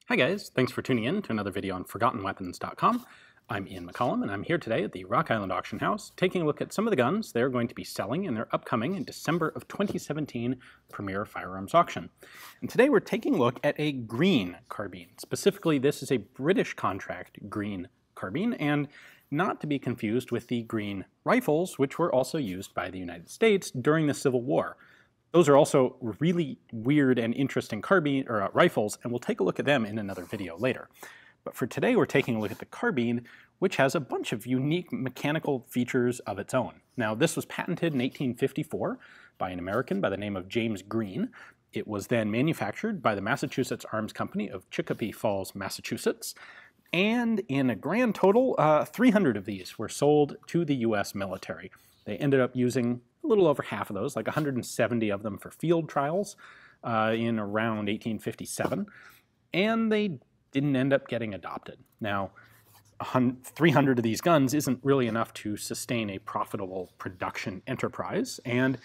Hi guys, thanks for tuning in to another video on ForgottenWeapons.com. I'm Ian McCollum and I'm here today at the Rock Island Auction House taking a look at some of the guns they're going to be selling in their upcoming December of 2017 Premier Firearms Auction. And today we're taking a look at a Greene carbine. Specifically, this is a British contract Greene carbine, and not to be confused with the Greene rifles, which were also used by the United States during the Civil War. Those are also really weird and interesting carbine or rifles, and we'll take a look at them in another video later. But for today, we're taking a look at the carbine, which has a bunch of unique mechanical features of its own. Now, this was patented in 1854 by an American by the name of James Greene. It was then manufactured by the Massachusetts Arms Company of Chicopee Falls, Massachusetts. And in a grand total, 300 of these were sold to the U.S. military. They ended up using a little over half of those, like 170 of them for field trials in around 1857, and they didn't end up getting adopted. Now, 300 of these guns isn't really enough to sustain a profitable production enterprise, and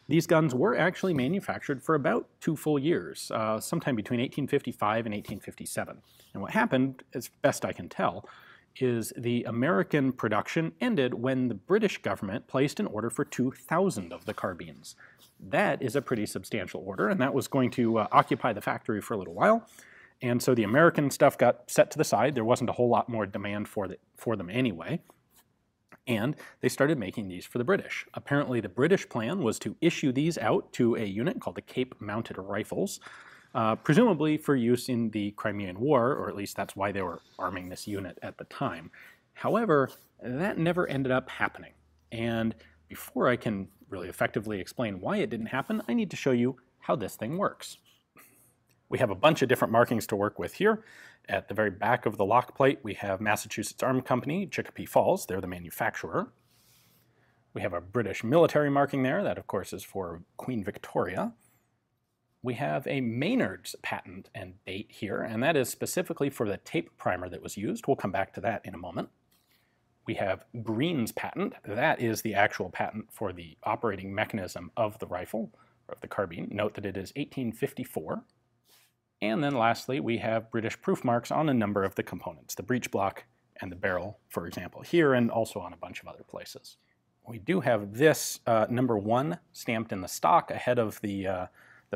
these guns were actually manufactured for about 2 full years, sometime between 1855 and 1857. And what happened, as best I can tell, is the American production ended when the British government placed an order for 2,000 of the carbines. That is a pretty substantial order, and that was going to occupy the factory for a little while. And so the American stuff got set to the side. There wasn't a whole lot more demand for them anyway. And they started making these for the British. Apparently the British plan was to issue these out to a unit called the Cape Mounted Rifles, presumably for use in the Crimean War, or at least that's why they were arming this unit at the time. However, that never ended up happening. And before I can really effectively explain why it didn't happen, I need to show you how this thing works. We have a bunch of different markings to work with here. At the very back of the lock plate, we have Massachusetts Arms Company, Chicopee Falls. They're the manufacturer. We have a British military marking there. That, of course, is for Queen Victoria. We have a Maynard's patent and date here, and that is specifically for the tape primer that was used. We'll come back to that in a moment. We have Greene's patent. That is the actual patent for the operating mechanism of the rifle, or of the carbine. Note that it is 1854. And then lastly, we have British proof marks on a number of the components, the breech block and the barrel, for example, here, and also on a bunch of other places. We do have this number 1 stamped in the stock ahead of the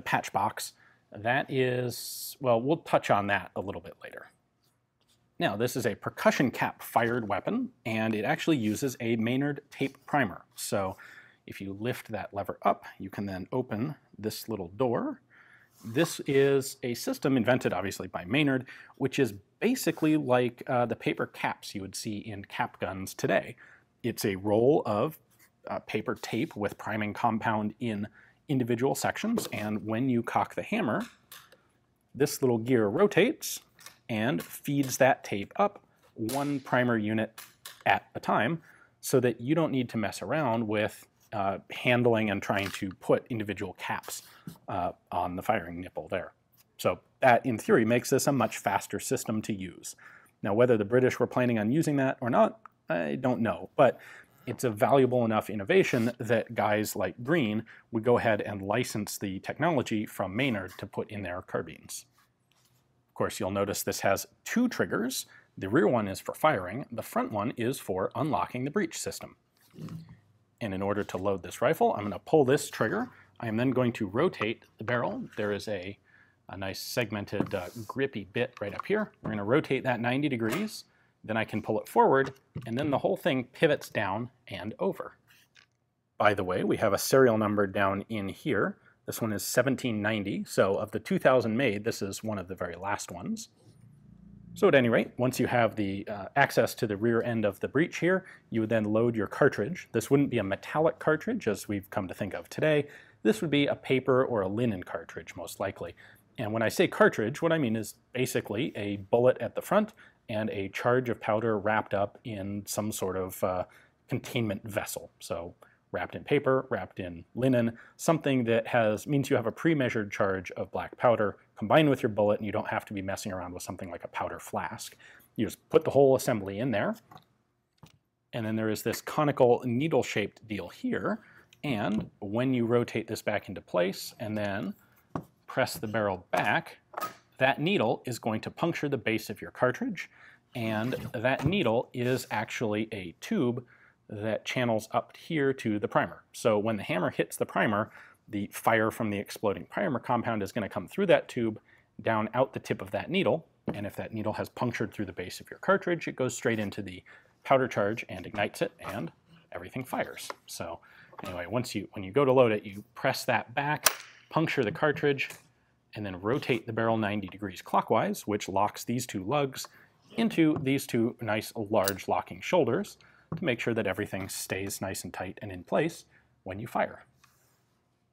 patch box. That is, well, we'll touch on that a little bit later. Now, this is a percussion cap fired weapon, and it actually uses a Maynard tape primer. So if you lift that lever up, you can then open this little door. This is a system invented, obviously, by Maynard, which is basically like the paper caps you would see in cap guns today. It's a roll of paper tape with priming compound in individual sections, and when you cock the hammer, this little gear rotates and feeds that tape up 1 primer unit at a time, so that you don't need to mess around with handling and trying to put individual caps on the firing nipple there. So that, in theory, makes this a much faster system to use. Now, whether the British were planning on using that or not, I don't know, but it's a valuable enough innovation that guys like Greene would go ahead and license the technology from Maynard to put in their carbines. Of course, you'll notice this has 2 triggers. The rear one is for firing. The front one is for unlocking the breech system. And in order to load this rifle, I'm going to pull this trigger. I am then going to rotate the barrel. There is a nice segmented grippy bit right up here. We're going to rotate that 90 degrees. Then I can pull it forward, and then the whole thing pivots down and over. By the way, we have a serial number down in here. This one is 1790, so of the 2,000 made, this is one of the very last ones. So at any rate, once you have the access to the rear end of the breech here, you would then load your cartridge. This wouldn't be a metallic cartridge, as we've come to think of today. This would be a paper or a linen cartridge, most likely. And when I say cartridge, what I mean is basically a bullet at the front and a charge of powder wrapped up in some sort of containment vessel. So wrapped in paper, wrapped in linen, something that means you have a pre-measured charge of black powder combined with your bullet, and you don't have to be messing around with something like a powder flask. You just put the whole assembly in there, and then there is this conical needle-shaped deal here, and when you rotate this back into place and then press the barrel back, that needle is going to puncture the base of your cartridge, and that needle is actually a tube that channels up here to the primer. So when the hammer hits the primer, the fire from the exploding primer compound is going to come through that tube, down out the tip of that needle, and if that needle has punctured through the base of your cartridge, it goes straight into the powder charge and ignites it, and everything fires. So anyway, when you go to load it, you press that back, puncture the cartridge, and then rotate the barrel 90 degrees clockwise, which locks these two lugs into these two nice large locking shoulders to make sure that everything stays nice and tight and in place when you fire.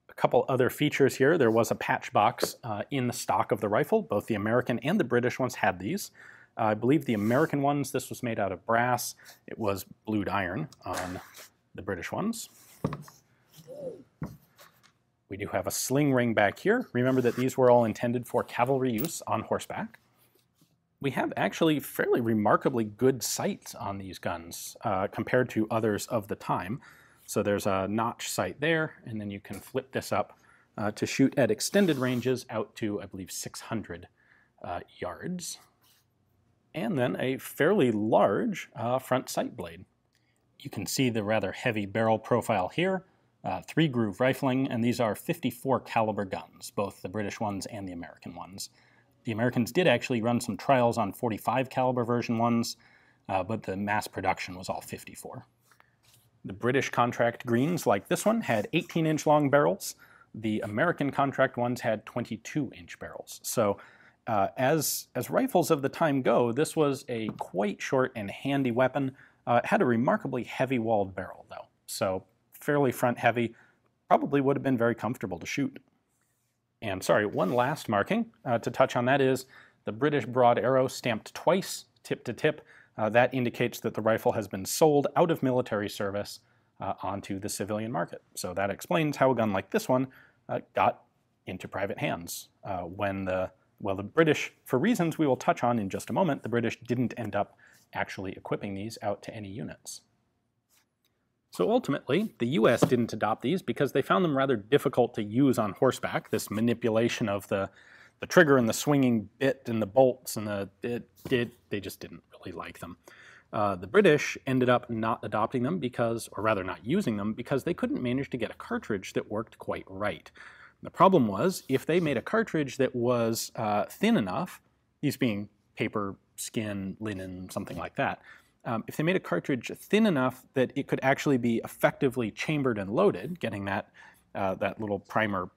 A couple other features here. There was a patch box in the stock of the rifle. Both the American and the British ones had these. I believe the American ones, this was made out of brass. It was blued iron on the British ones. We do have a sling ring back here. Remember that these were all intended for cavalry use on horseback. We have actually fairly remarkably good sights on these guns compared to others of the time. So there's a notch sight there, and then you can flip this up to shoot at extended ranges out to, I believe, 600 yards. And then a fairly large front sight blade. You can see the rather heavy barrel profile here, 3-groove rifling, and these are 54 caliber guns, both the British ones and the American ones. The Americans did actually run some trials on 45 caliber version ones, but the mass production was all 54. The British contract Greenes, like this one, had 18-inch long barrels. The American contract ones had 22-inch barrels. So as rifles of the time go, this was a quite short and handy weapon. It had a remarkably heavy-walled barrel, though, so fairly front-heavy. Probably would have been very comfortable to shoot. And sorry, one last marking to touch on that is the British broad arrow stamped twice, tip to tip. That indicates that the rifle has been sold out of military service onto the civilian market. So that explains how a gun like this one got into private hands. The British, for reasons we will touch on in just a moment, the British didn't end up actually equipping these out to any units. So ultimately, the US didn't adopt these because they found them rather difficult to use on horseback, this manipulation of the trigger and the swinging bit and the bolts, and they just didn't really like them. The British ended up not adopting them because, or rather not using them, because they couldn't manage to get a cartridge that worked quite right. The problem was, if they made a cartridge that was thin enough, these being paper, skin, linen, something like that, if they made a cartridge thin enough that it could actually be effectively chambered and loaded, getting that little primer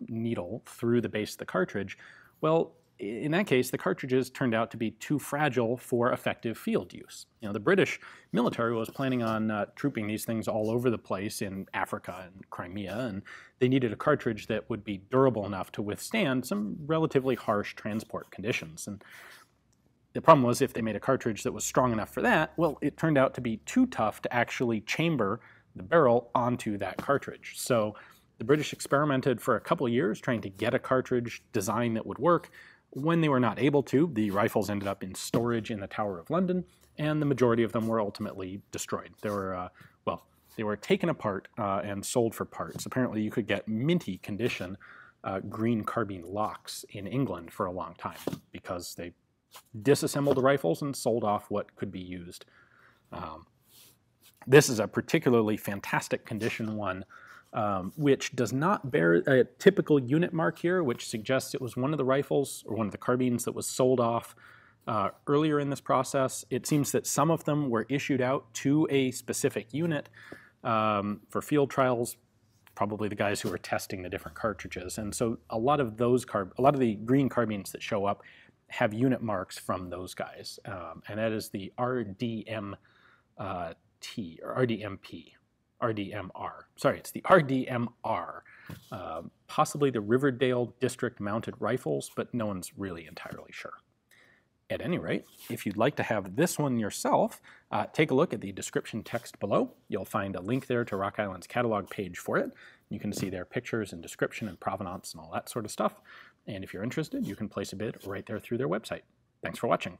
needle through the base of the cartridge, well, in that case, the cartridges turned out to be too fragile for effective field use. You know, the British military was planning on trooping these things all over the place in Africa and Crimea, and they needed a cartridge that would be durable enough to withstand some relatively harsh transport conditions. And the problem was, if they made a cartridge that was strong enough for that, well, it turned out to be too tough to actually chamber the barrel onto that cartridge. So the British experimented for a couple of years trying to get a cartridge design that would work. When they were not able to, the rifles ended up in storage in the Tower of London, and the majority of them were ultimately destroyed. They were taken apart and sold for parts. Apparently you could get minty condition Greene Carbine locks in England for a long time because they disassembled the rifles and sold off what could be used. This is a particularly fantastic condition one, which does not bear a typical unit mark here, which suggests it was one of the rifles or one of the carbines that was sold off earlier in this process. It seems that some of them were issued out to a specific unit for field trials, probably the guys who were testing the different cartridges. And so a lot of the Greene carbines that show up have unit marks from those guys, and that is the RDMT or RDMP. RDMR. Sorry, it's the RDMR. Possibly the Riverdale District Mounted Rifles, but no one's really entirely sure. At any rate, if you'd like to have this one yourself, take a look at the description text below. You'll find a link there to Rock Island's catalog page for it. You can see their pictures and description and provenance and all that sort of stuff. And if you're interested, you can place a bid right there through their website. Thanks for watching.